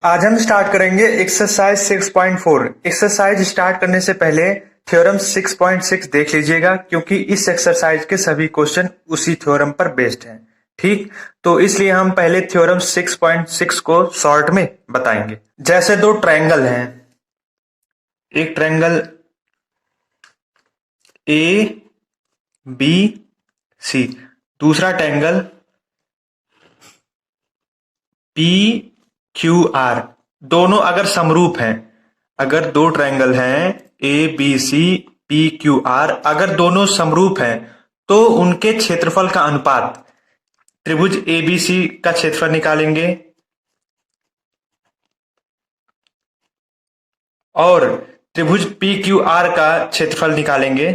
आज हम स्टार्ट करेंगे एक्सरसाइज 6.4। एक्सरसाइज स्टार्ट करने से पहले थ्योरम 6.6 देख लीजिएगा, क्योंकि इस एक्सरसाइज के सभी क्वेश्चन उसी थ्योरम पर बेस्ड हैं। ठीक, तो इसलिए हम पहले थ्योरम 6.6 को शॉर्ट में बताएंगे। जैसे दो ट्रायंगल हैं, एक ट्रायंगल ए बी सी, दूसरा ट्रायंगल पी क्यू आर, दोनों अगर समरूप हैं, अगर दो ट्रायंगल हैं A B C P Q R, अगर दोनों समरूप हैं तो उनके क्षेत्रफल का अनुपात, त्रिभुज ए बी सी का क्षेत्रफल निकालेंगे और त्रिभुज पी क्यू आर का क्षेत्रफल निकालेंगे।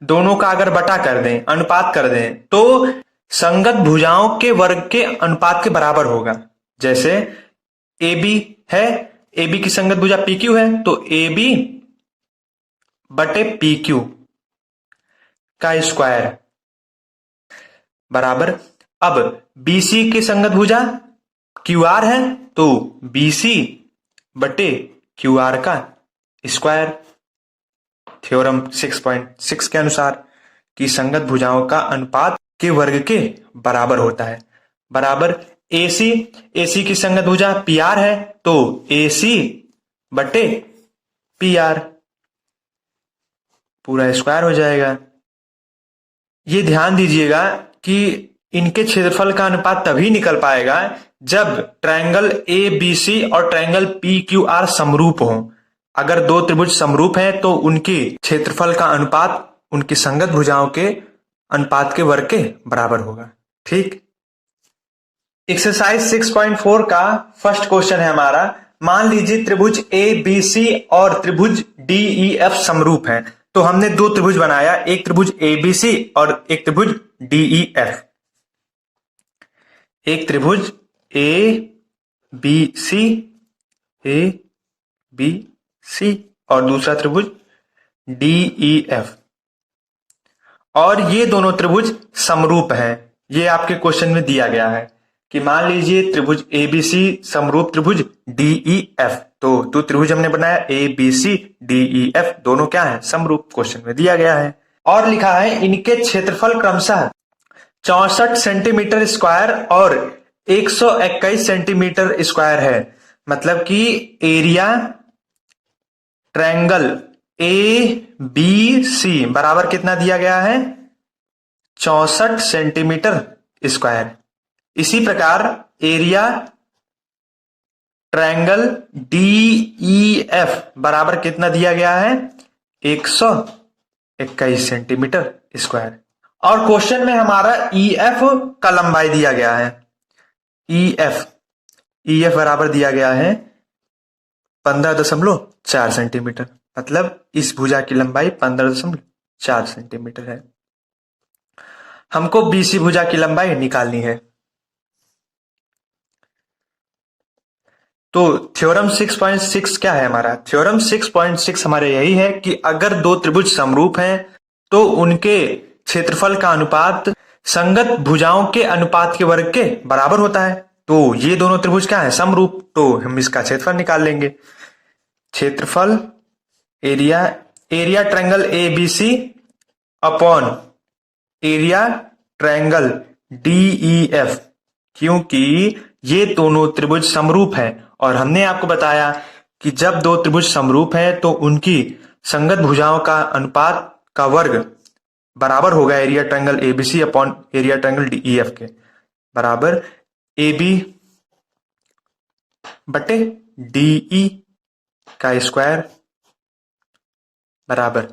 दोनों का अगर बटा कर दें, अनुपात कर दें, तो संगत भुजाओं के वर्ग के अनुपात के बराबर होगा। जैसे ए बी है, ए बी की संगत भुजा पी क्यू है, तो ए बी बटे पी क्यू का स्क्वायर बराबर, अब बीसी की संगत भुजा क्यू आर है, तो बीसी बटे क्यू आर का स्क्वायर। थ्योरम 6.6 के अनुसार कि संगत भुजाओं का अनुपात के वर्ग के बराबर होता है। बराबर एसी, एसी की संगत भुजा पी आर है, तो एसी बटे पी आर पूरा स्क्वायर हो जाएगा। ये ध्यान दीजिएगा कि इनके क्षेत्रफल का अनुपात तभी निकल पाएगा जब ट्रायंगल ए बी सी और ट्रायंगल पी क्यू आर समरूप हों। अगर दो त्रिभुज समरूप हैं तो उनके क्षेत्रफल का अनुपात उनकी संगत भुजाओं के अनुपात के वर्ग के बराबर होगा। ठीक, एक्सरसाइज 6.4 का फर्स्ट क्वेश्चन है हमारा। मान लीजिए त्रिभुज ए बी सी और त्रिभुज डी ई एफ समरूप हैं। तो हमने दो त्रिभुज बनाया, एक त्रिभुज ए बी सी और एक त्रिभुज डी ई एफ। एक त्रिभुज ए बी सी, ए बी सी, और दूसरा त्रिभुज डी ई एफ, और ये दोनों त्रिभुज समरूप हैं। ये आपके क्वेश्चन में दिया गया है कि मान लीजिए त्रिभुज ए बी सी समरूप त्रिभुज डी ई एफ। तो दो त्रिभुज हमने बनाया A B C D E F, दोनों क्या है? समरूप। क्वेश्चन में दिया गया है और लिखा है इनके क्षेत्रफल क्रमशः 64 सेंटीमीटर स्क्वायर और 121 सेंटीमीटर स्क्वायर है। मतलब कि area triangle A B C बराबर कितना दिया गया है? 64 सेंटीमीटर स्क्वायर। इसी प्रकार area triangle D E F बराबर कितना दिया गया है? 121 सेंटीमीटर स्क्वायर। और क्वेश्चन में हमारा ई एफ का लंबाई दिया गया है। ई एफ बराबर दिया गया है 15.4 सेंटीमीटर। मतलब इस भुजा की लंबाई 15.4 सेंटीमीटर है। हमको बीसी भुजा की लंबाई निकालनी है। तो थ्योरम 6.6 क्या है हमारा? थ्योरम 6.6 हमारे यही है कि अगर दो त्रिभुज समरूप हैं तो उनके क्षेत्रफल का अनुपात संगत भुजाओं के अनुपात के वर्ग के बराबर होता है। तो ये दोनों त्रिभुज क्या है? समरूप। तो हम इसका क्षेत्रफल निकाल लेंगे। क्षेत्रफल area triangle A B C upon area triangle D E F, क्योंकि ये दोनों त्रिभुज समरूप हैं और हमने आपको बताया कि जब दो त्रिभुज समरूप हैं तो उनकी संगत भुजाओं का अनुपात का वर्ग बराबर होगा area triangle A B C upon area triangle D E F के। बराबर ए बी बटे डी ई का स्क्वायर बराबर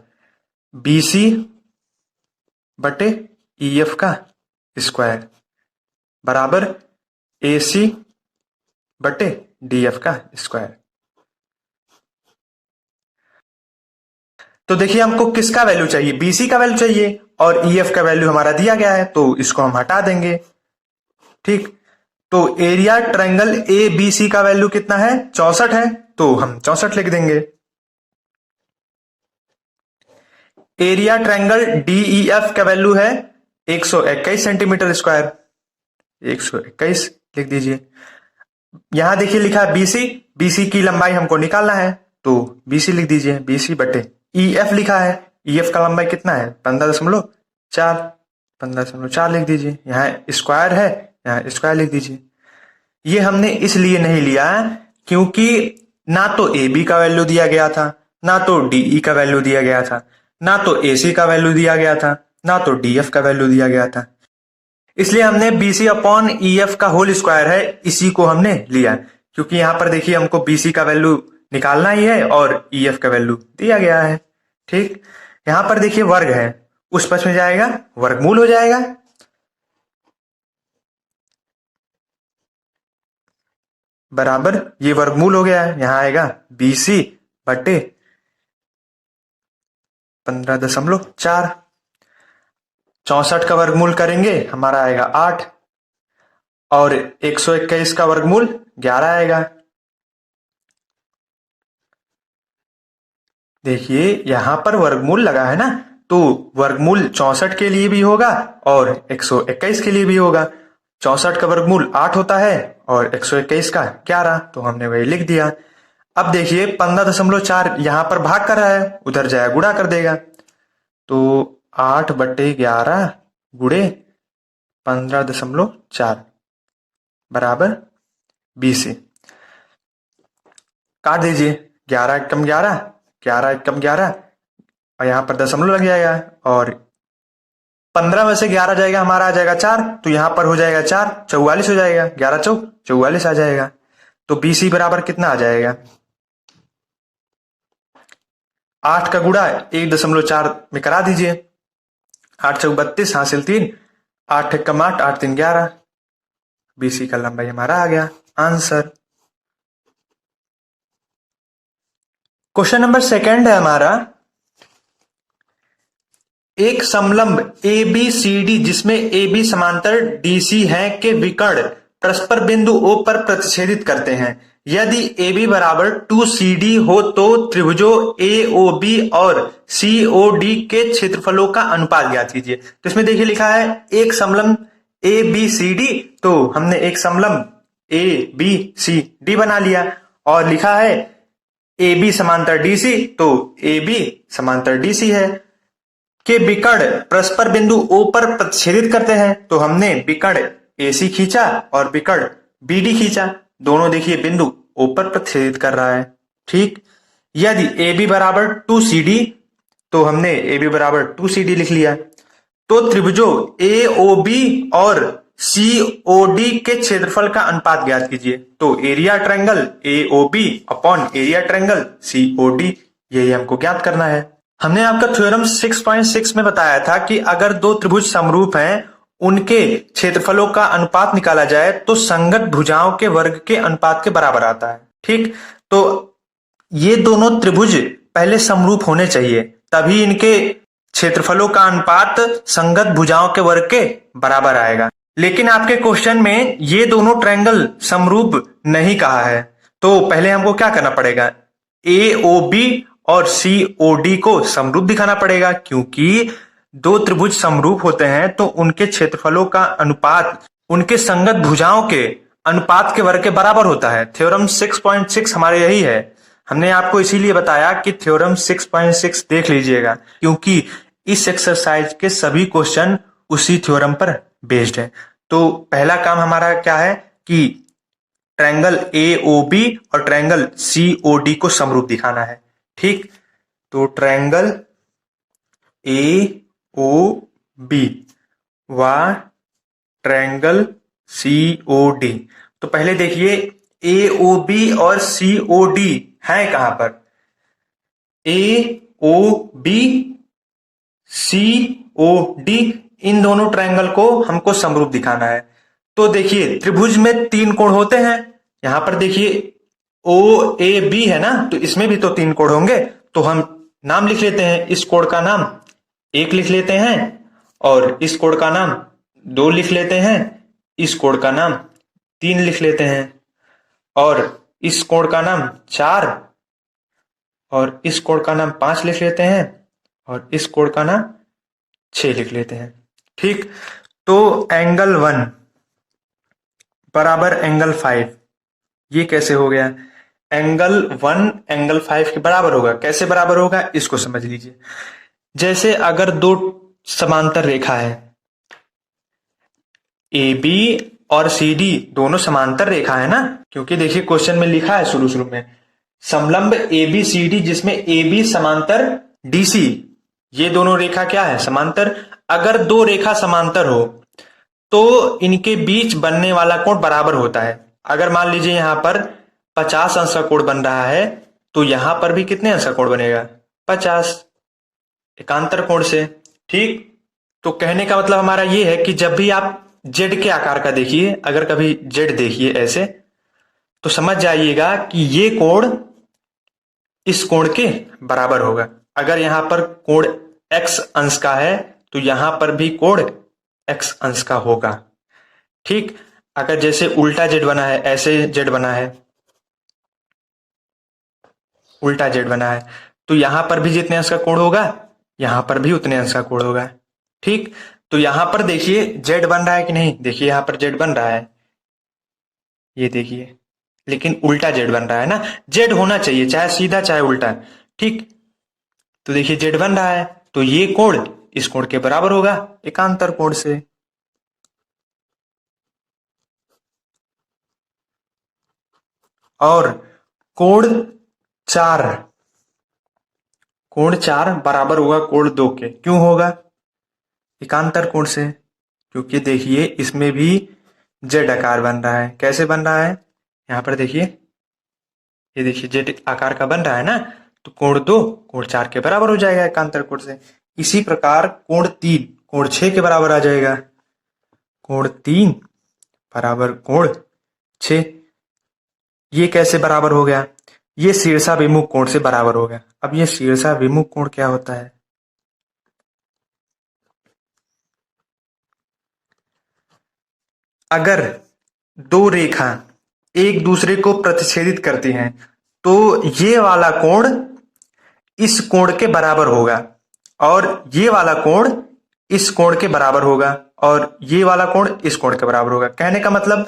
बी सी बटे ई एफ का स्क्वायर बराबर ए सी बटे डी एफ का स्क्वायर। तो देखिए हमको किसका वैल्यू चाहिए? बीसी का वैल्यू चाहिए और ई एफ का वैल्यू हमारा दिया गया है, तो इसको हम हटा देंगे। ठीक, तो area triangle A B C का वैल्यू कितना है? 64 है, तो हम 64 लिख देंगे। Area triangle D E F का वैल्यू है 121 सेंटीमीटर स्क्वायर, 121 लिख दीजिए। यहां देखिए लिखा है बीसी, बीसी की लंबाई हमको निकालना है, तो बीसी लिख दीजिए, बीसी बटे ईएफ लिखा है, ईएफ का लंबाई कितना है 15.4, 15.4 लिख दीजिए। यहाँ स्क्वायर है, यहाँ स्क्वायर लिख दीजिए। ये हमने इसलिए नहीं लिया क्योंकि ना तो ए बी का वैल्यू दिया गया था, ना तो डीई का वैल्यू दिया गया था, ना तो एसी का वैल्यू दिया गया था, ना तो डीएफ का वैल्यू दिया गया था। इसलिए हमने बीसी अपॉन ईएफ का होल स्क्वायर है, इसी को हमने लिया, क्योंकि यहां पर देखिए हमको बीसी का वैल्यू निकालना ही है और ईएफ का वैल्यू दिया गया है। ठीक, यहां पर देखिए वर्ग है, उस पक्ष में जाएगा वर्गमूल हो जाएगा, बराबर ये वर्गमूल हो गया है, यहां आएगा बीसी बटे 15.4। 64 का वर्गमूल करेंगे हमारा आएगा 8, और 121 का वर्गमूल 11 आएगा। देखिए यहां पर वर्गमूल लगा है ना, तो वर्गमूल 64 के लिए भी होगा और 121 के लिए भी होगा। 64 का वर्गमूल 8 होता है और 121 का 11, तो हमने वही लिख दिया। अब देखिए 15.4 यहां पर भाग कर रहा है, उधर जाए गुणा कर देगा, तो 8/11 गुणे 15.4 बराबर 20। काट दीजिए, 11 एकम 11, 11 एकम 11, और यहाँ पर दशमलव लग जाएगा, और 15 में से 11 जाएगा हमारा आ जाएगा 4, तो यहाँ पर हो जाएगा 4, 44 हो जाएगा, 11 चौक 44 आ जाएगा। तो बीसी बराबर कितना आ जाएगा, 8 का गुणा 1.4 में करा दीजिए, 8 चौक 32 हासिल 3, 8 एकम 8, 8 3 11, बीसी का लंबाई हमारा आ गया आंसर। क्वेश्चन नंबर सेकंड है हमारा, एक समलंब ए बी सी डी जिसमें ए बी समांतर डी सी है के विकर्ण परस्पर बिंदु ओ पर प्रतिच्छेदित करते हैं। यदि ए बी बराबर 2CD हो तो त्रिभुजों ए ओ बी और सी ओ डी के क्षेत्रफलों का अनुपात ज्ञात कीजिए। तो इसमें देखिए लिखा है एक समलंब ए बी सी डी, तो हमने एक समलंब ए बी सी डी बना लिया, और लिखा है ए बी समांतर डी सी, तो ए बी समांतर डी सी है, के विकर्ण परस्पर बिंदु ओ पर प्रतिच्छेदित करते हैं, तो हमने विकर्ण एसी खींचा और विकर्ण बीडी खींचा, दोनों देखिए बिंदु ओ पर प्रतिच्छेदित कर रहा है। ठीक, यदि ए बी बराबर 2CD, तो हमने ए बी बराबर 2CD लिख लिया। तो त्रिभुजों ए ओ बी और सी ओ डी के क्षेत्रफल का अनुपात ज्ञात कीजिए। तो area triangle A O B upon area triangle C O D, यही हमको ज्ञात करना है। हमने आपका थ्योरम 6.6 में बताया था कि अगर दो त्रिभुज समरूप हैं, उनके क्षेत्रफलों का अनुपात निकाला जाए तो संगत भुजाओं के वर्ग के अनुपात के बराबर आता है। ठीक, तो ये दोनों त्रिभुज पहले समरूप होने चाहिए, तभी इनके क्षेत्रफलों का अनुपात संगत भुजाओं के वर्ग के बराबर आएगा। लेकिन आपके क्वेश्चन में ये दोनों ट्रायंगल समरूप नहीं कहा है, तो पहले हमको क्या करना पड़ेगा, ए ओ बी और सी ओ डी को समरूप दिखाना पड़ेगा, क्योंकि दो त्रिभुज समरूप होते हैं तो उनके क्षेत्रफलों का अनुपात उनके संगत भुजाओं के अनुपात के वर्ग के बराबर होता है। थ्योरम 6.6 हमारे यही है। हमने आपको इसीलिए बताया कि थ्योरम 6.6 देख लीजिएगा, क्योंकि इस एक्सरसाइज के सभी क्वेश्चन उसी थ्योरम पर बेस्ड है। तो पहला काम हमारा क्या है कि ट्रायंगल ए ओ बी और ट्रायंगल सी ओ डी को समरूप दिखाना है। ठीक, तो ट्रायंगल ए ओ बी व ट्रायंगल सी ओ डी, तो पहले देखिए ए ओ बी और सी ओ डी है कहां पर, ए O B C O D, इन दोनों ट्रायंगल को हमको समरूप दिखाना है। तो देखिए त्रिभुज में 3 कोण होते हैं, यहां पर देखिए ओ ए बी है ना, तो इसमें भी तो 3 कोण होंगे, तो हम नाम लिख लेते हैं, इस कोण का नाम 1 लिख लेते हैं, और इस कोण का नाम 2 लिख लेते हैं, इस कोण का नाम 3 लिख लेते हैं, और इस कोण का नाम 4, और इस कोण का नाम 5 लिख लेते हैं, और इस कोण का नाम 6 लिख लेते हैं। ठीक, तो एंगल 1 बराबर एंगल 5, ये कैसे हो गया? एंगल 1 एंगल 5 के बराबर होगा। कैसे बराबर होगा इसको समझ लीजिए। जैसे अगर दो समांतर रेखा है, ए बी और सी डी दोनों समांतर रेखा है ना, क्योंकि देखिए क्वेश्चन में लिखा है शुरू शुरू में समलंब ए बी सी डी, जिसमें ए बी समांतर डी सी, ये दोनों रेखा क्या है? समांतर। अगर दो रेखा समांतर हो तो इनके बीच बनने वाला कोण बराबर होता है। अगर मान लीजिए यहां पर 50 अंश का कोण बन रहा है तो यहां पर भी कितने अंश का कोण बनेगा? 50, एकांतर कोण से। ठीक, तो कहने का मतलब हमारा ये है कि जब भी आप जेड के आकार का देखिए, अगर कभी जेड देखिए ऐसे, तो समझ जाइएगा कि ये कोण इस कोण के बराबर होगा। अगर यहां पर कोण x अंश का है तो यहां पर भी कोण x अंश का होगा। ठीक, अगर जैसे उल्टा जेड बना है, ऐसे जेड बना है, उल्टा जेड बना है, तो यहां पर भी जितने अंश का कोण होगा यहां पर भी उतने अंश का कोण होगा। ठीक, तो यहां पर देखिए जेड बन रहा है कि नहीं? देखिए यहां पर जेड बन रहा है, ये देखिए, लेकिन उल्टा जेड बन रहा है ना। जेड होना चाहिए चाहे सीधा चाहे उल्टा। ठीक, तो देखिए जेड बन रहा है तो ये कोण इस कोण के बराबर होगा एकांतर कोण से। और कोण 4, कोण 4 बराबर होगा कोण 2 के। क्यों होगा? एकांतर कोण से। क्योंकि देखिए इसमें भी जेड आकार बन रहा है। कैसे बन रहा है? यहां पर देखिए, ये देखिए जेड आकार का बन रहा है ना, तो कोण 2 कोण 4 के बराबर हो जाएगा एकांतर कोण से। इसी प्रकार कोण 3 कोण 6 के बराबर आ जाएगा। कोण 3 बराबर कोण 6। ये कैसे बराबर हो गया? ये शीर्षा विमुख कोण से बराबर हो गया। अब ये शीर्षा विमुख कोण क्या होता है? अगर दो रेखा एक दूसरे को प्रतिच्छेदित करती हैं तो ये वाला कोण इस कोण के बराबर होगा, और ये वाला कोण इस कोण के बराबर होगा, और ये वाला कोण इस कोण के बराबर होगा। कहने का मतलब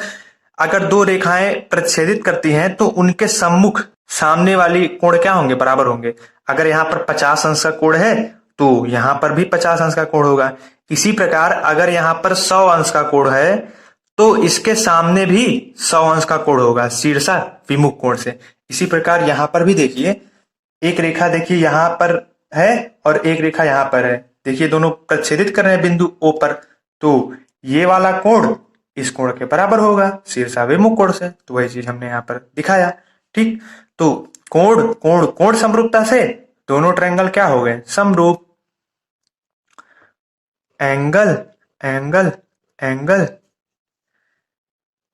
अगर दो रेखाएं प्रतिच्छेदित करती हैं तो उनके सम्मुख सामने वाली कोण क्या होंगे? बराबर होंगे। अगर यहां पर 50 अंश का कोण है तो यहां पर भी 50 अंश का कोण होगा। इसी प्रकार अगर यहां पर 100 अंश का कोण है तो इसके सामने भी 100 अंश का कोण होगा शीर्षा विमुख कोण से। इसी प्रकार यहां पर भी देखिए, एक रेखा देखिए यहां पर है और एक रेखा यहां पर है। देखिए दोनों प्रतिच्छेदित कर रहे हैं बिंदु O पर, तो ये वाला कोण इस कोण के बराबर होगा शीर्षा विमुख कोण से। तो वही चीज हमने यहां पर दिखाया। ठीक, तो कोण कोण कोण समरूपता से दोनों ट्रायंगल क्या हो गए? समरूप। एंगल एंगल एंगल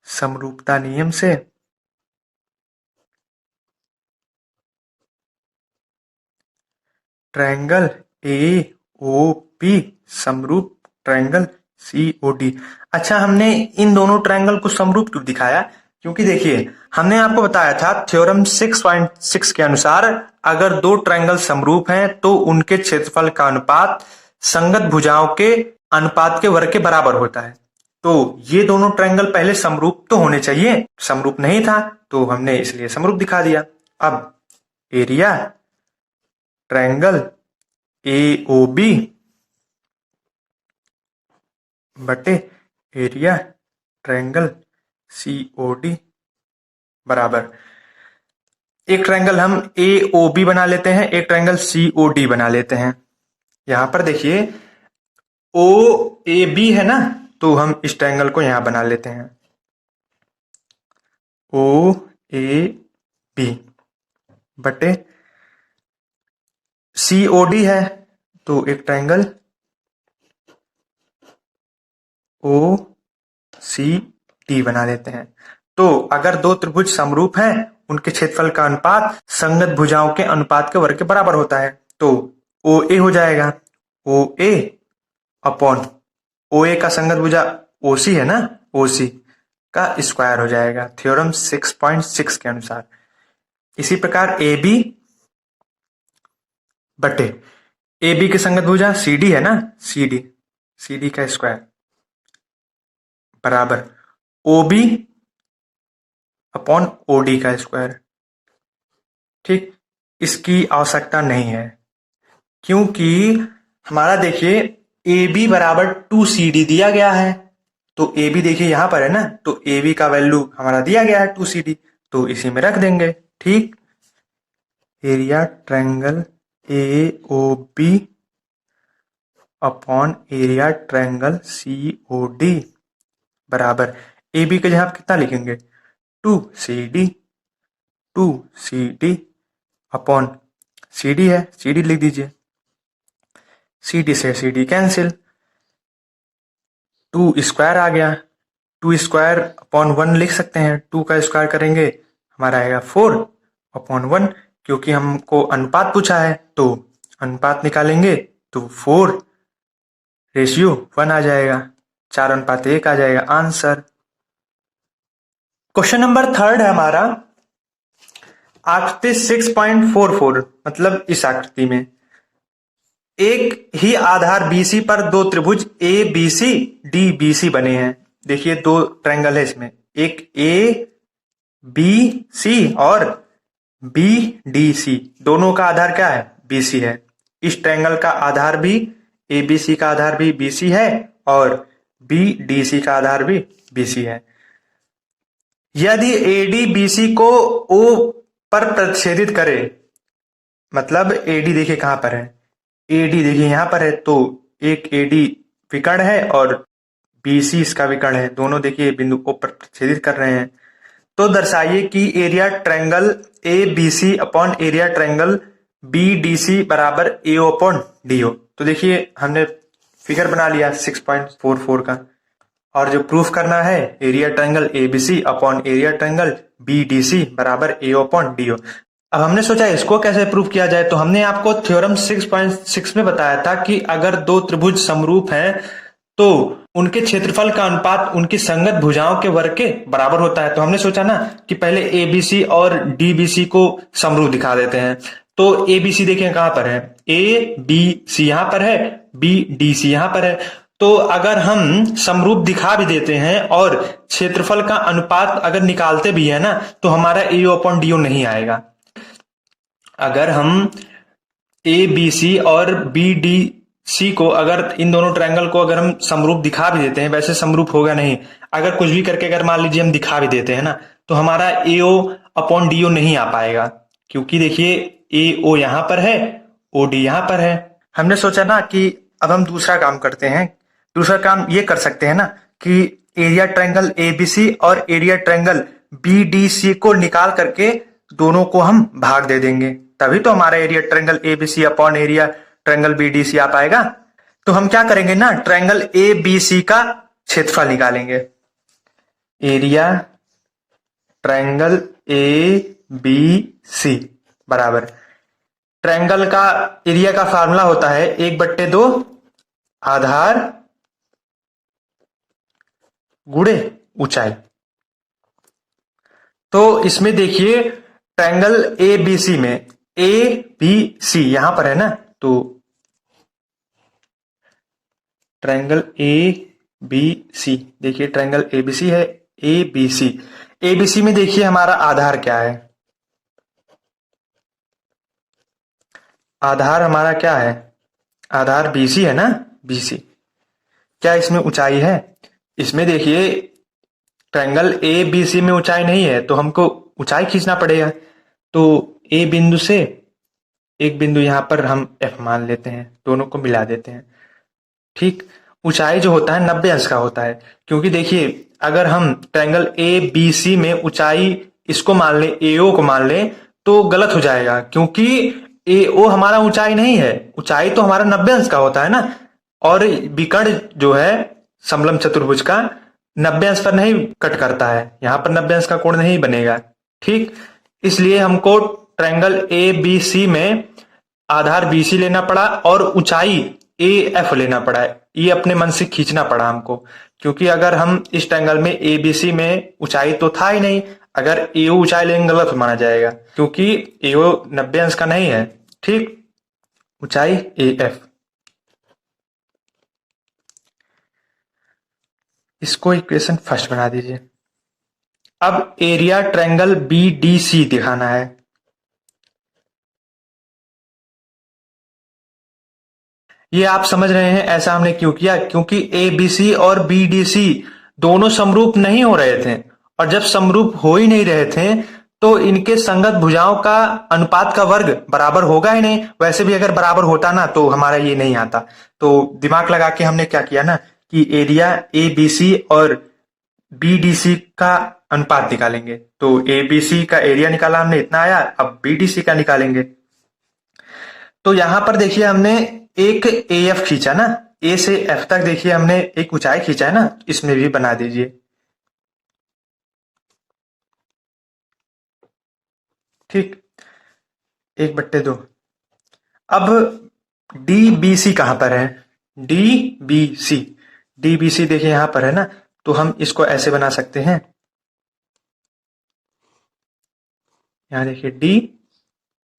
समरूपता नियम से ट्रायंगल ए ओ पी समरूप ट्रायंगल सी ओ डी। अच्छा, हमने इन दोनों ट्रायंगल को समरूप क्यों दिखाया? क्योंकि देखिए हमने आपको बताया था थ्योरम 6.6 के अनुसार अगर दो ट्रायंगल समरूप हैं तो उनके क्षेत्रफल का अनुपात संगत भुजाओं के अनुपात के वर्ग के बराबर होता है। तो ये दोनों ट्रायंगल पहले समरूप तो होने चाहिए, समरूप नहीं था तो हमने इसलिए समरूप दिखा दिया। अब area triangle A O B बटे area triangle C O D बराबर, एक ट्रायंगल हम ए ओ बी बना लेते हैं, एक ट्रायंगल सी ओ डी बना लेते हैं। यहां पर देखिए ओ ए बी है ना, तो हम इस ट्रायंगल को यहां बना लेते हैं ओ ए बी बटे सी ओ डी है, तो एक ट्रायंगल ओ सी डी बना लेते हैं। तो अगर दो त्रिभुज समरूप हैं उनके क्षेत्रफल का अनुपात संगत भुजाओं के अनुपात के वर्ग के बराबर होता है। तो ओ ए हो जाएगा ओ ए अपॉन ओ ए का संगत भुजा ओ सी है ना, ओ सी का स्क्वायर हो जाएगा थ्योरम 6.6 के अनुसार। इसी प्रकार ए बी बटे ए बी के संगत भुजा सी डी है ना, सी डी का स्क्वायर बराबर ओ बी अपॉन OD का स्क्वायर। ठीक, इसकी आवश्यकता नहीं है क्योंकि हमारा देखिए AB बराबर 2CD दिया गया है। तो AB देखिए यहां पर है ना, तो AB का वैल्यू हमारा दिया गया है 2CD, तो इसी में रख देंगे। ठीक, area triangle AOB upon area triangle COD बराबर AB के जगह आप कितना लिखेंगे 2CD, 2CD अपॉन CD है, CD लिख दीजिए। CD से CD कैंसिल, 2 स्क्वायर आ गया, 2 स्क्वायर अपॉन 1 लिख सकते हैं। 2 का स्क्वायर करेंगे हमारा आएगा 4 अपॉन 1, क्योंकि हमको अनुपात पूछा है तो अनुपात निकालेंगे तो 4 रेशियो 1 आ जाएगा, 4:1 आ जाएगा आंसर। क्वेश्चन नंबर 3 है हमारा, आकृति 6.44, मतलब इस आकृति में एक ही आधार BC पर दो त्रिभुज ABC DBC बने हैं। देखिए दो ट्रायंगल है इसमें, एक ABC और BDC, दोनों का आधार क्या है BC है। इस ट्रायंगल का आधार भी ABC का आधार भी BC है और BDC का आधार भी BC है। यदि AD BC को O पर प्रतिच्छेदित करे, मतलब AD देखिए कहां पर है, AD देखिए यहां पर है, तो एक AD विकर्ण है और BC इसका विकर्ण है, दोनों देखिए बिंदु को प्रतिच्छेदित कर रहे हैं। तो दर्शाइए कि area triangle ABC upon area triangle BDC बराबर AO अपॉन DO। तो देखिए हमने फिगर बना लिया 6.44 का, और जो प्रूफ करना है area triangle ABC upon area triangle BDC बराबर AO अपॉन DO। अब हमने सोचा इसको कैसे प्रूव किया जाए, तो हमने आपको थ्योरम 6.6 में बताया था कि अगर दो त्रिभुज समरूप हैं तो उनके क्षेत्रफल का अनुपात उनकी संगत भुजाओं के वर्ग के बराबर होता है। तो हमने सोचा ना कि पहले ABC और DBC को समरूप दिखा देते हैं। तो ABC देखें कहां पर है, ABC यहां पर है, BDC यहां पर है। तो अगर हम समरूप दिखा भी देते हैं और क्षेत्रफल का अनुपात अगर निकालते भी है ना, तो हमारा AO अपॉन DO नहीं आएगा। अगर हम ABC और BDC को, अगर इन दोनों ट्रायंगल को अगर हम समरूप दिखा भी देते हैं, वैसे समरूप होगा नहीं, अगर कुछ भी करके अगर मान लीजिए हम दिखा भी देते हैं ना, तो हमारा AO अपॉन DO नहीं आ पाएगा, क्योंकि देखिए AO यहां पर है, OD यहां पर है। हमने सोचा ना कि अब हम दूसरा काम करते हैं। दूसरा काम ये कर सकते हैं ना कि एरिया ट्रायंगल ABC और एरिया ट्रायंगल BDC को निकाल करके दोनों को हम भाग दे देंगे, तभी तो हमारा area triangle ABC upon area triangle BDC आ पाएगा। तो हम क्या करेंगे ना, ट्रायंगल ABC का क्षेत्रफल निकालेंगे। एरिया ट्रायंगल ABC बराबर, ट्रायंगल का एरिया का फार्मूला होता है 1/2 आधार गुणे ऊंचाई। तो इसमें देखिए ट्रायंगल ABC में ABC यहां पर है ना, तो ट्रायंगल ABC, देखिए ट्रायंगल ABC है, ABC में देखिए हमारा आधार क्या है, आधार हमारा क्या है, आधार BC है ना, BC। क्या इसमें ऊंचाई है, इसमें देखिए ट्रायंगल ABC में ऊंचाई नहीं है, तो हमको ऊंचाई खींचना पड़ेगा। तो A बिंदु से एक बिंदु यहां पर हम F मान लेते हैं, दोनों को मिला देते हैं। ठीक, ऊंचाई जो होता है 90 अंश का होता है, क्योंकि देखिए अगर हम ट्रायंगल ABC में ऊंचाई इसको मान लें, AO को मान लें, तो गलत हो जाएगा, क्योंकि AO हमारा ऊंचाई नहीं है, ऊंचाई तो हमारा 90 अंश का होता है ना, और विकर्ण जो है समलंब चतुर्भुज का 90 अंश पर नहीं कट करता है, यहां पर 90 अंश का कोण नहीं बनेगा। ठीक, इसलिए हमको ट्रायंगल ABC में आधार BC लेना पड़ा और ऊंचाई AF लेना पड़ा है, ये अपने मन से खींचना पड़ा हमको, क्योंकि अगर हम इस ट्रायंगल में ABC में ऊंचाई तो था ही नहीं, अगर AO ऊंचाई लेंगे गलत माना जाएगा, क्योंकि AO 90 अंश का नहीं है। ठीक, ऊंचाई AF, इसको इक्वेशन फर्स्ट बना दीजिए। अब एरिया ट्रायंगल BDC दिखाना है। ये आप समझ रहे हैं ऐसा हमने क्यों किया, क्योंकि ABC और BDC दोनों समरूप नहीं हो रहे थे, और जब समरूप हो ही नहीं रहे थे तो इनके संगत भुजाओं का अनुपात का वर्ग बराबर होगा ही नहीं। वैसे भी अगर बराबर होता ना तो हमारा ये नहीं आता। तो दिमाग लगा के हमने क्या किया ना कि एरिया ABC और BDC का अनुपात निकालेंगे। तो ABC का एरिया निकाला हमने, इतना आया। अब BDC का निकालेंगे। तो यहां पर देखिए हमने एक AF खींचा ना, A से F तक देखिए हमने एक ऊंचाई खींचा है ना, इसमें भी बना दीजिए। ठीक, 1/2। अब DBC कहां पर है? DBC, DBC देखिए यहां पर है ना, तो हम इसको ऐसे बना सकते हैं। यहां देखिए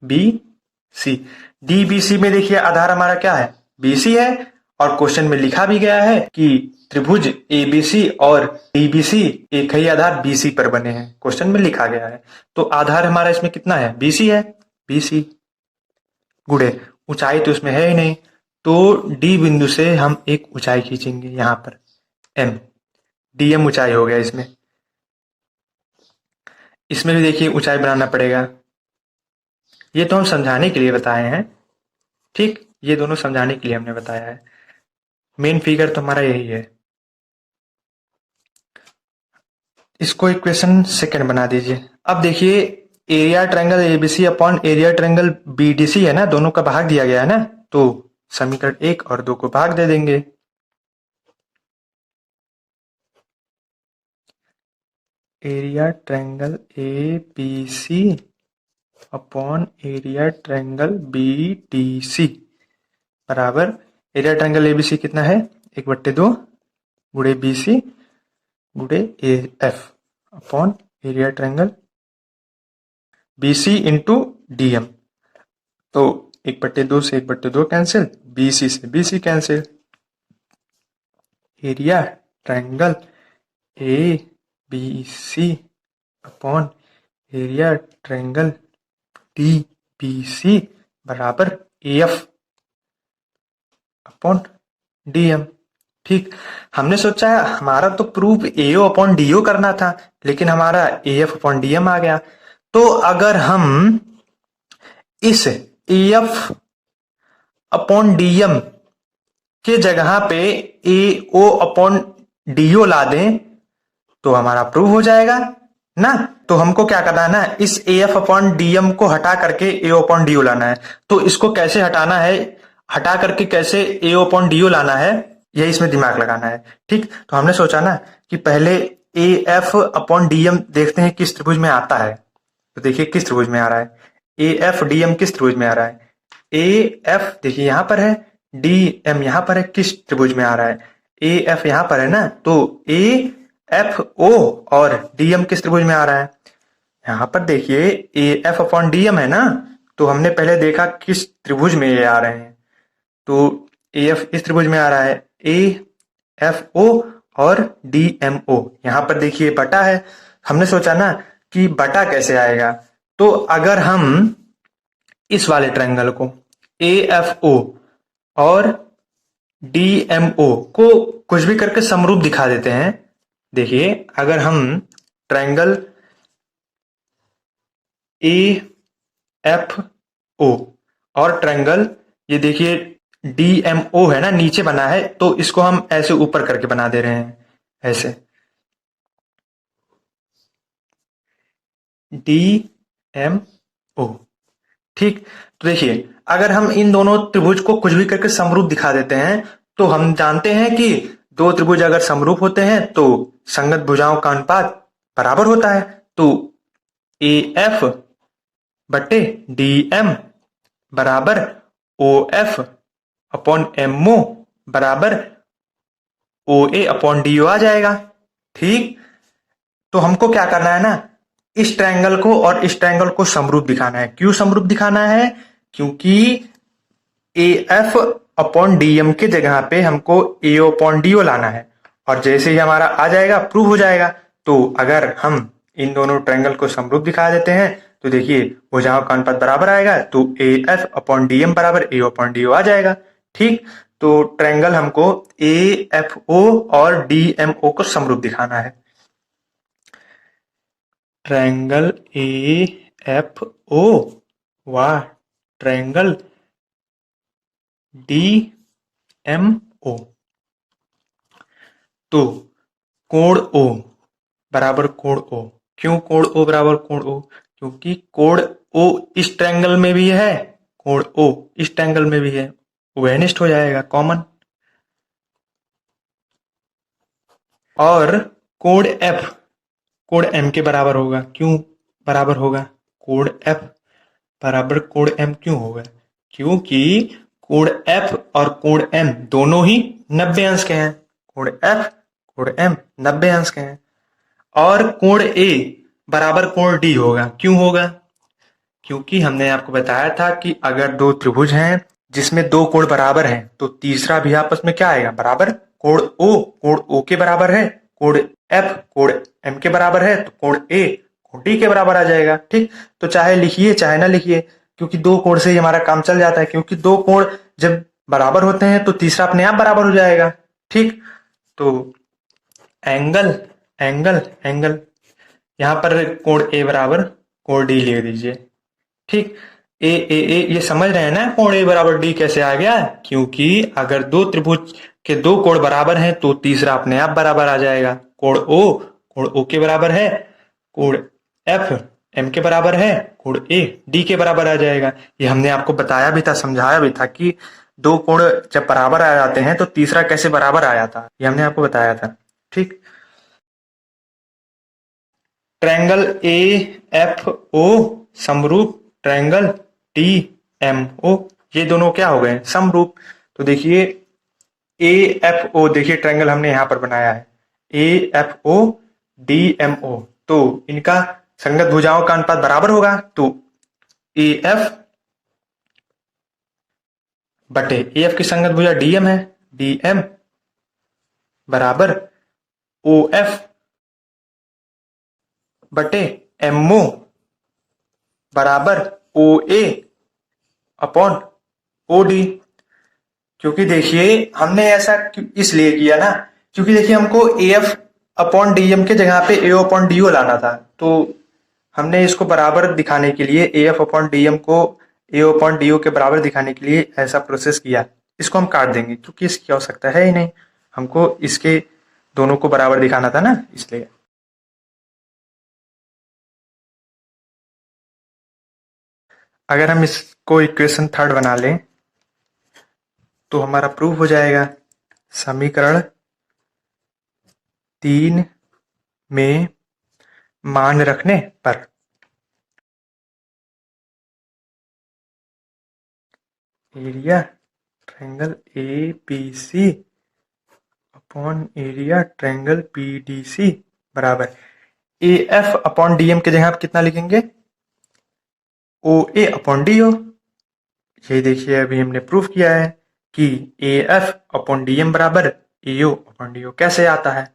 DBC, DBC में देखिए आधार हमारा क्या है? BC है, और क्वेश्चन में लिखा भी गया है कि त्रिभुज ABC और DBC एक ही आधार BC पर बने हैं। क्वेश्चन में लिखा गया है, तो आधार हमारा इसमें कितना है? BC है। BC गुणे ऊंचाई तो इसमें है ही नहीं, तो D बिंदु से हम एक ऊंचाई खींचेंगे यहां पर, M, DM ऊंचाई हो गया। इसमें इसमें भी देखिए ऊंचाई बनाना पड़ेगा। ये तो हम समझाने के लिए बताए हैं। ठीक, ये दोनों समझाने के लिए हमने बताया है। मेन फिगर तो हमारा यही है। इसको इक्वेशन सेकंड बना दीजिए। अब देखिए area triangle ABC upon area triangle BDC है ना, दोनों का भाग दिया गया है ना, तो समीकरण 1 और 2 को भाग दे देंगे। Area triangle ABC upon area triangle BDC बराबर एरिया ट्रायंगल ABC कितना है? 1/2 गुणे BC गुणे AF upon area triangle BC into DM। तो 1/2 से 1/2 कैंसिल, BC से BC cancel. Area triangle ABC upon area triangle DBC बराबर AF अपॉन DM। ठीक, हमने सोचा हमारा तो प्रूफ AO अपॉन DO करना था, लेकिन हमारा AF अपॉन DM आ गया। तो अगर हम इस AF अपॉन DM के जगह पे AO अपॉन DO ला दें तो हमारा प्रूव हो जाएगा ना। तो हमको क्या करना है ना, इस AF अपॉन DM को हटा करके AO अपॉन DO लाना है। तो इसको कैसे हटाना है, हटा करके कैसे AO अपॉन DO लाना है, यही इसमें दिमाग लगाना है। ठीक, तो हमने सोचा ना कि पहले AF अपॉन DM देखते हैं किस त्रिभुज में आता है। तो देखिए किस त्रिभुज में आ रहा है, AF DM किस त्रिभुज में आ रहा है? AF देखिए यहां पर है, DM यहां पर है, किस त्रिभुज में आ रहा है? AF यहां पर है ना, तो AFO और DM किस त्रिभुज में आ रहा है? यहां पर देखिए AF अपॉन DM है ना, तो हमने पहले देखा किस त्रिभुज में ये आ रहे हैं। तो AF इस त्रिभुज में आ रहा है, AFO और DMO यहां पर देखिए बटा है। हमने सोचा ना कि बटा कैसे आएगा, तो अगर हम इस वाले ट्रायंगल को AFO और DMO को कुछ भी करके समरूप दिखा देते हैं। देखिए अगर हम ट्रायंगल AFO और ट्रायंगल ये देखिए DMO है ना, नीचे बना है, तो इसको हम ऐसे ऊपर करके बना दे रहे हैं, ऐसे DMO। ठीक, तो देखिए अगर हम इन दोनों त्रिभुज को कुछ भी करके समरूप दिखा देते हैं, तो हम जानते हैं कि दो त्रिभुज अगर समरूप होते हैं तो संगत भुजाओं का अनुपात बराबर होता है। तो AF बटे DM बराबर OF अपॉन MO बराबर OA अपॉन DO आ जाएगा। ठीक, तो हमको क्या करना है ना, इस ट्रायंगल को और इस ट्रायंगल को समरूप दिखाना है। क्यों समरूप दिखाना है? क्योंकि AF अपॉन DM के जगह पे हमको AO अपॉन DO लाना है, और जैसे ही हमारा आ जाएगा प्रूव हो जाएगा। तो अगर हम इन दोनों ट्रायंगल को समरूप दिखा देते हैं। तो देखिए भुजाओं का अनुपात बराबर आएगा, तो A F upon D M बराबर ए अपॉन डी ओ आ जाएगा। ठीक, तो ट्रायंगल हमको ए एफ ओ और डी एम ओ को समरूप दिखाना है। ट्रायंगल ए एफ ओ व ट्रायंगल डी एम ओ। तो कोण ओ बराबर कोण ओ। क्यों कोण ओ बराबर कोण ओ? क्योंकि कोण ओ इस ट्रायंगल में भी है, कोण ओ इस ट्रायंगल में भी है, वेनिस्ट हो जाएगा कॉमन। और कोण एफ कोण एम के बराबर होगा। क्यों बराबर होगा? कोण एफ बराबर कोण एम क्यों होगा? क्योंकि कोण एफ और कोण एम दोनों ही 90 अंश के हैं। कोण एफ कोण एम 90 अंश के हैं। और कोण ए बराबर कोण डी होगा। क्यों होगा? क्योंकि हमने आपको बताया था कि अगर दो त्रिभुज हैं जिसमें दो कोण बराबर हैं तो तीसरा भी आपस में क्या आएगा? बराबर। कोण ओ के बराबर है, कोण एफ कोण एम के बराबर है, तो कोण ए कोण डी के बराबर आ जाएगा। ठीक, तो चाहे लिखिए चाहे ना लिखिए, क्योंकि दो कोण से ही हमारा काम चल जाता है। क्योंकि दो कोण जब बराबर होते हैं तो तीसरा अपने आप बराबर हो जाएगा। ठीक, तो एंगल एंगल एंगल यहां पर कोण ए बराबर कोण डी लिख दीजिए। ठीक, ए ये समझ रहे हैं ना कोण ए बराबर डी कैसे आ गया? क्योंकि अगर दो त्रिभुज के दो कोण बराबर हैं तो तीसरा अपने आप बराबर आ जाएगा। कोण ओ के बराबर है, कोण एफ एम के बराबर है, कोण ए डी के बराबर आ जाएगा। ये हमने आपको बताया भी था, समझाया भी था कि दो कोण जब बराबर आ जाते हैं तो तीसरा कैसे बराबर आ जाता है, ये हमने आपको बताया था। ठीक, ट्रायंगल ए एफ ओ समरूप ट्रायंगल टी एम ओ, ये दोनों क्या हो गए? समरूप। तो देखिए ए एफ ओ, देखिए ट्रायंगल हमने यहां पर बनाया है A F O D M O, तो इनका संगत भुजाओं का अनुपात बराबर होगा। तो ए एफ बटे ए एफ की संगत भुजा डी एम है, डी एम बराबर ओ एफ बटे एम ओ बराबर ओ ए अपॉन ओ डी। क्योंकि देखिए हमने ऐसा इसलिए किया ना, क्योंकि देखिए हमको A F upon D M के जगह पे ए अपॉन डी ओ लाना था। तो हमने इसको बराबर दिखाने के लिए A F upon D M को ए अपॉन डी ओ के बराबर दिखाने के लिए ऐसा प्रोसेस किया। इसको हम काट देंगे क्योंकि इसकी आवश्यकता है ही नहीं, हमको इसके दोनों को बराबर दिखाना था ना, इसलिए। अगर हम इसको इक्वेशन थर्ड बना लें तो हमारा प्रूफ हो जाएगा। समीकरण 3 में मान रखने पर area triangle A B C upon area triangle P D C बराबर A F upon D M के जगह आप कितना लिखेंगे? O A upon D O. यही देखिए अभी हमने प्रूफ किया है कि A F upon D M बराबर ए ओ अपॉन डी ओ कैसे आता है।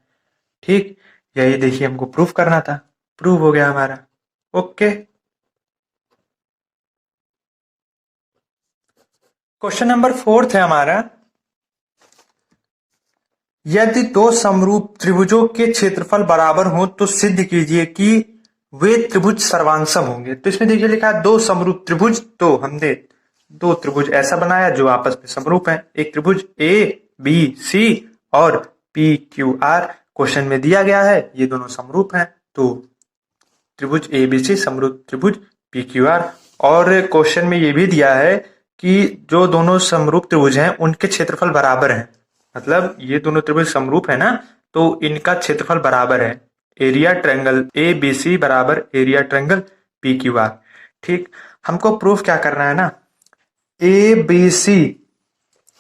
ठीक, यही देखिए हमको प्रूफ करना था, प्रूफ हो गया हमारा। ओके, क्वेश्चन नंबर 4 है हमारा। यदि दो समरूप त्रिभुजों के क्षेत्रफल बराबर हो तो सिद्ध कीजिए कि वे त्रिभुज सर्वांगसम होंगे। तो इसमें देखिए लिखा है दो समरूप त्रिभुज, तो हमने दो त्रिभुज ऐसा बनाया जो आपस में समरूप है। एक त्रिभुज ए बी सी और पी क्यू आर क्वेश्चन में दिया गया है, ये दोनों समरूप हैं। तो त्रिभुज ए बी सी समरूप त्रिभुज पी क्यू आर। और क्वेश्चन में ये भी दिया है कि जो दोनों समरूप त्रिभुज हैं उनके क्षेत्रफल बराबर हैं। मतलब ये दोनों त्रिभुज समरूप है ना, तो इनका क्षेत्रफल बराबर है। Area triangle A B C बराबर area triangle P Q R. ठीक, हमको प्रूफ क्या करना है ना, ए बी सी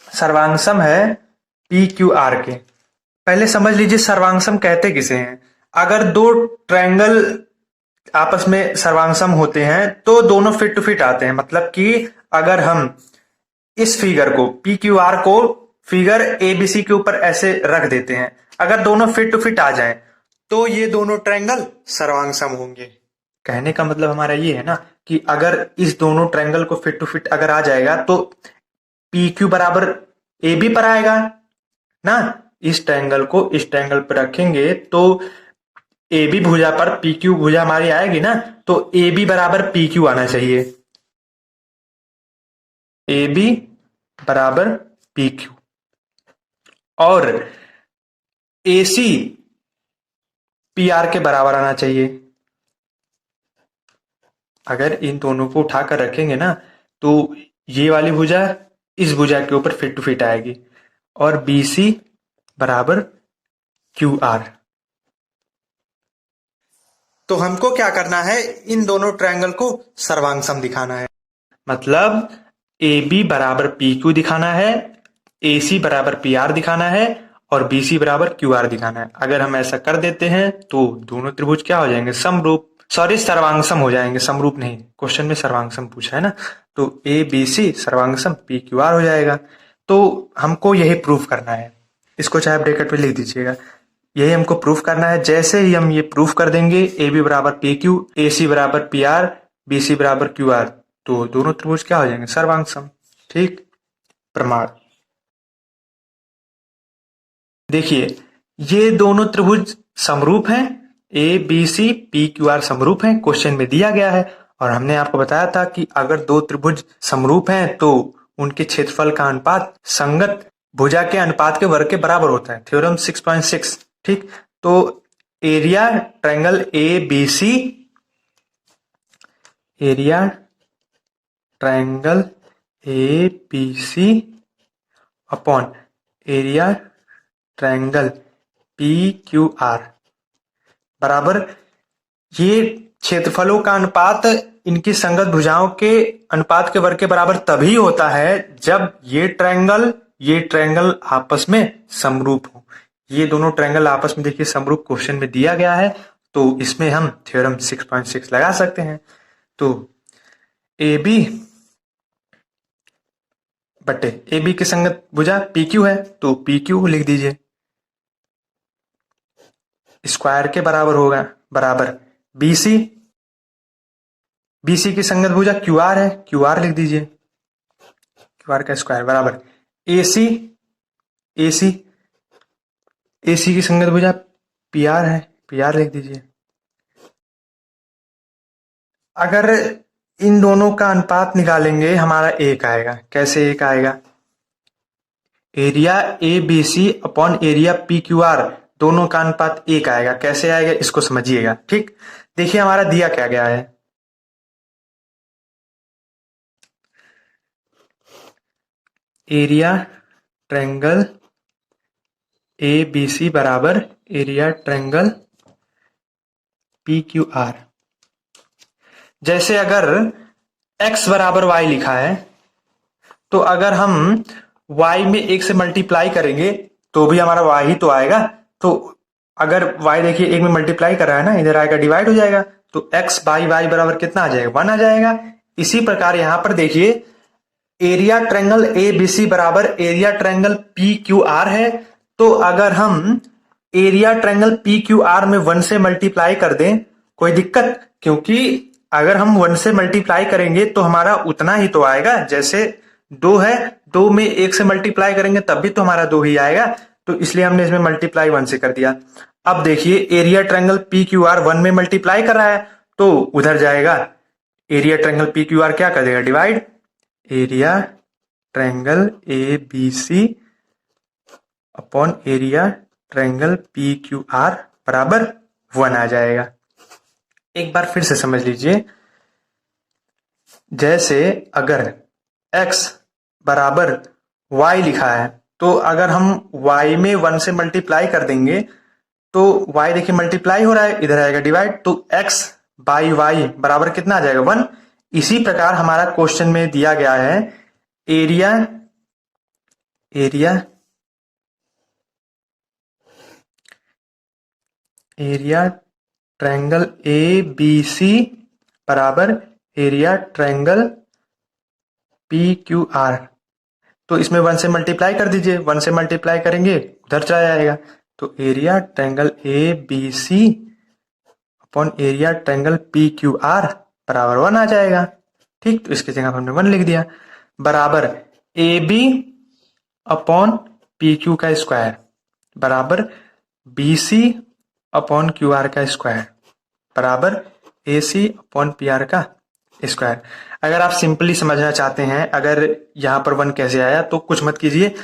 सर्वांगसम है पी क्यू आर के। पहले समझ लीजिए सर्वांगसम कहते किसे हैं। अगर दो ट्रायंगल आपस में सर्वांगसम होते हैं तो दोनों फिट टू फिट आते हैं। मतलब कि अगर हम इस फिगर को पी क्यू आर को फिगर एबीसी के ऊपर ऐसे रख देते हैं, अगर दोनों फिट टू फिट आ जाएं तो ये दोनों ट्रायंगल सर्वांग होंगे। कहने का मतलब हमारा ये है ना कि अगर इस दोनों ट्रायंगल को फिट टू फिट अगर आ जाएगा तो पी क्यू बराबर ए बी पर आएगा ना। इस ट्रायंगल को इस ट्रायंगल पर रखेंगे तो ए बी भुजा पर पी क्यू भुजा हमारी आएगी ना, तो ए बी बराबर पी क्यू आना चाहिए। ए बी बराबर पी क्यू और ए सी पी आर के बराबर आना चाहिए। अगर इन दोनों को उठाकर रखेंगे ना तो ये वाली भुजा इस भुजा के ऊपर फिट टू फिट आएगी और बी सी बराबर क्यू आर। तो हमको क्या करना है, इन दोनों ट्रायंगल को सर्वांग दिखाना है। मतलब ए बी बराबर पी क्यू दिखाना है, ए सी बराबर पी आर दिखाना है और बी सी बराबर क्यू आर दिखाना है। अगर हम ऐसा कर देते हैं तो दोनों त्रिभुज क्या हो जाएंगे, समरूप, सॉरी सर्वांगसम हो जाएंगे, समरूप नहीं, क्वेश्चन में सर्वांगसम पूछा है ना। तो ए बी सी सर्वांगसम पी क्यू आर हो जाएगा। तो हमको यही प्रूफ करना है, इसको चाहे ब्रैकेट में लिख दीजिएगा। यही हमको प्रूफ करना है। जैसे ही हम ये प्रूफ कर देंगे ए बी बराबर पी क्यू, ए सी बराबर पी आर, बी सी बराबर क्यू आर, तो दोनों त्रिभुज क्या हो जाएंगे, सर्वांगसम। ठीक, प्रमाण। देखिए ये दोनों त्रिभुज समरूप हैं, A B C P Q R समरूप हैं, क्वेश्चन में दिया गया है। और हमने आपको बताया था कि अगर दो त्रिभुज समरूप हैं तो उनके क्षेत्रफल का अनुपात संगत भुजा के अनुपात के वर्ग के बराबर होता है, थ्योरम 6.6। ठीक, तो area triangle A B C, area triangle A B C upon area triangle P Q R बराबर, ये क्षेत्रफलों का अनुपात इनकी संगत भुजाओं के अनुपात के वर्ग के बराबर तभी होता है जब ये ट्रायंगल आपस में समरूप हो। ये दोनों ट्रायंगल आपस में देखिए समरूप क्वेश्चन में दिया गया है, तो इसमें हम थ्योरम 6.6 लगा सकते हैं। तो ए बी बटे ए बी की संगत भुजा पी क्यू है तो पी क्यू लिख दीजिए, स्क्वायर के बराबर होगा, बराबर बी सी, बी सी की संगत भुजा क्यू आर है, क्यू आर लिख दीजिए, क्यू आर का स्क्वायर बराबर ए सी, ए सी, ए सी की संगत भुजा पी आर है, पी आर लिख दीजिए। अगर इन दोनों का अनुपात निकालेंगे हमारा एक आएगा। कैसे एक आएगा, area A B C upon area P Q R, दोनों का अनुपात एक आएगा। कैसे आएगा इसको समझिएगा। ठीक, देखिए हमारा दिया क्या गया है, area triangle A B C बराबर area triangle P Q R. जैसे अगर x बराबर y लिखा है तो अगर हम y में एक से मल्टीप्लाई करेंगे तो भी हमारा y ही तो आएगा। तो अगर y देखिए एक में मल्टीप्लाई कर रहा है ना, इधर आएगा डिवाइड हो जाएगा, तो x बाई y बराबर कितना आ जाएगा, 1 आ जाएगा। इसी प्रकार यहां पर देखिए area triangle A B C बराबर area triangle P Q R है, तो अगर हम area triangle P Q R में 1 से मल्टीप्लाई कर दें कोई दिक्कत, क्योंकि अगर हम 1 से मल्टीप्लाई करेंगे तो हमारा उतना ही तो आएगा। जैसे 2 है, 2 में 1 से मल्टीप्लाई करेंगे तब भी तो हमारा 2 ही आएगा, तो इसलिए हमने इसमें मल्टीप्लाई 1 से कर दिया। अब देखिए area triangle P Q R 1 में मल्टीप्लाई कर रहा है तो उधर जाएगा, area triangle P Q R क्या कर देगा, divide, area triangle A B C upon area triangle P Q R बराबर 1 आ जाएगा। एक बार फिर से समझ लीजिए, जैसे अगर x बराबर y लिखा है तो अगर हम y में 1 से मल्टीप्लाई कर देंगे तो y देखिए मल्टीप्लाई हो रहा है, इधर आएगा डिवाइड, तो x बाई y बराबर कितना आ जाएगा, 1। इसी प्रकार हमारा क्वेश्चन में दिया गया है area triangle A B C बराबर area triangle P Q R, तो इसमें 1 से मल्टीप्लाई कर दीजिए, 1 से मल्टीप्लाई करेंगे उधर चला जाएगा, तो area triangle A B C upon area triangle P Q R बराबर 1 आ जाएगा। ठीक, तो इसकी जगह हमने 1 लिख दिया, बराबर A B upon P Q का स्क्वायर बराबर B C upon Q R का स्क्वायर बराबर A C upon P R का स्क्वायर। अगर आप सिंपली समझना चाहते हैं अगर यहां पर 1 कैसे आया, तो कुछ मत कीजिए,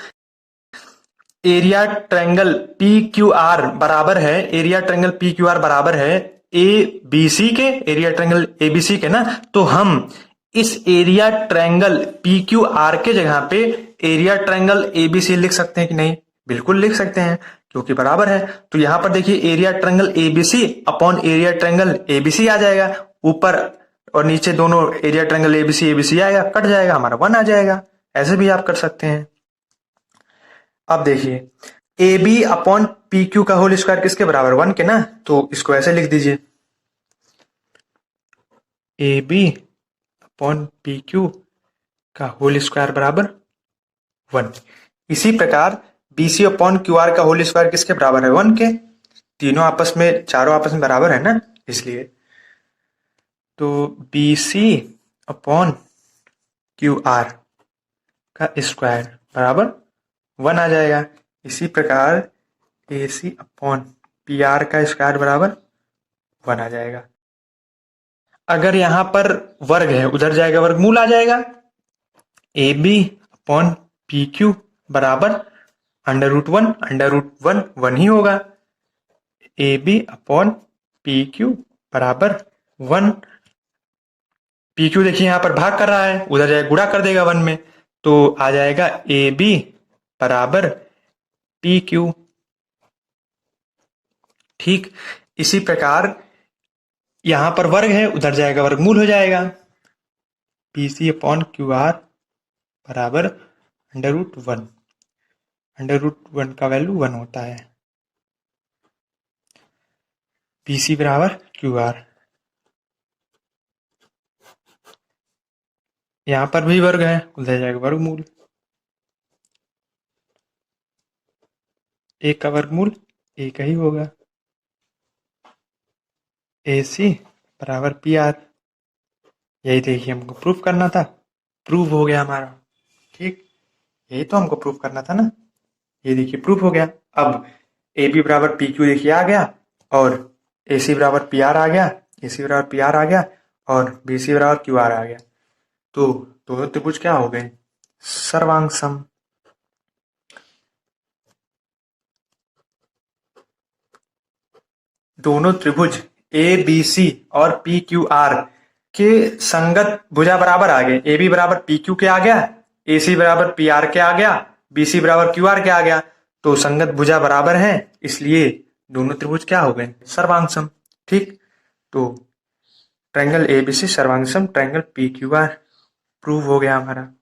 area triangle P Q R बराबर है, area triangle P Q R बराबर है ए बी सी के, area triangle A B C के ना, तो हम इस area triangle P Q R के जगह पे area triangle A B C लिख सकते हैं कि नहीं? बिल्कुल लिख सकते हैं, क्योंकि बराबर है। तो यहां पर देखिए area triangle A B C upon area triangle A B C आ जाएगा, ऊपर और नीचे दोनों area triangle A B C आएगा, कट जाएगा, हमारा 1 आ जाएगा। ऐसे भी आप कर सकते हैं। अब देखिए A B upon P Q का होल स्क्वायर किसके बराबर? 1 के ना, तो इसको ऐसे लिख दीजिए, A B upon P Q का होल स्क्वायर बराबर 1। इसी प्रकार B C upon Q R का होल स्क्वायर किसके बराबर है? 1 के। तीनों आपस में, चारों आपस में बराबर है ना, इसलिए। तो B C upon Q R का स्क्वायर बराबर 1 आ जाएगा। इसी प्रकार A C upon P R का स्क्वायर बराबर 1 आ जाएगा। अगर यहां पर वर्ग है, उधर जाएगा वर्गमूल आ जाएगा, A B upon P Q बराबर √1, √1 1 ही होगा, A B upon P Q बराबर 1। पी क्यू देखिए यहां पर भाग कर रहा है, उधर जाएगा गुणा कर देगा 1 में, तो आ जाएगा ए बी बराबर पी क्यू। ठीक, इसी प्रकार यहां पर वर्ग है, उधर जाएगा वर्गमूल हो जाएगा, P C upon Q R बराबर √1, √1 का वैल्यू 1 होता है, पी सी बराबर क्यू आर। यहां पर भी वर्ग है, उधर जाएगा वर्गमूल, एक का वर्गमूल एक ही होगा, ए सी बराबर पी आर। यही देखिए हमको प्रूफ करना था, प्रूफ हो गया हमारा। ठीक, यही तो हमको प्रूफ करना था ना, ये देखिए प्रूफ हो गया। अब ए बी बराबर पी क्यू देखिए आ गया, और ए सी बराबर पी आर आ गया, ए सी बराबर पी आर आ गया, और बी सी बराबर क्यू आर आ गया। तो दोनों त्रिभुज क्या हो गए? सर्वांग सम। दोनों त्रिभुज ए बी सी और पी क्यू आर के संगत भुजा बराबर आ गए। ए बी बराबर पी क्यू के आ गया, ए सी बराबर पी आर के आ गया, बी सी बराबर क्यू आर के आ गया। तो संगत भुजा बराबर हैं, इसलिए दोनों त्रिभुज क्या हो गए? सर्वांग सम। ठीक, तो ट्रायंगल ए बी सी सर्वांग सम triangle P Q R prove हो गया हमारा।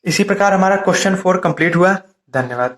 इसी प्रकार हमारा क्वेश्चन 4 कंप्लीट हुआ। धन्यवाद।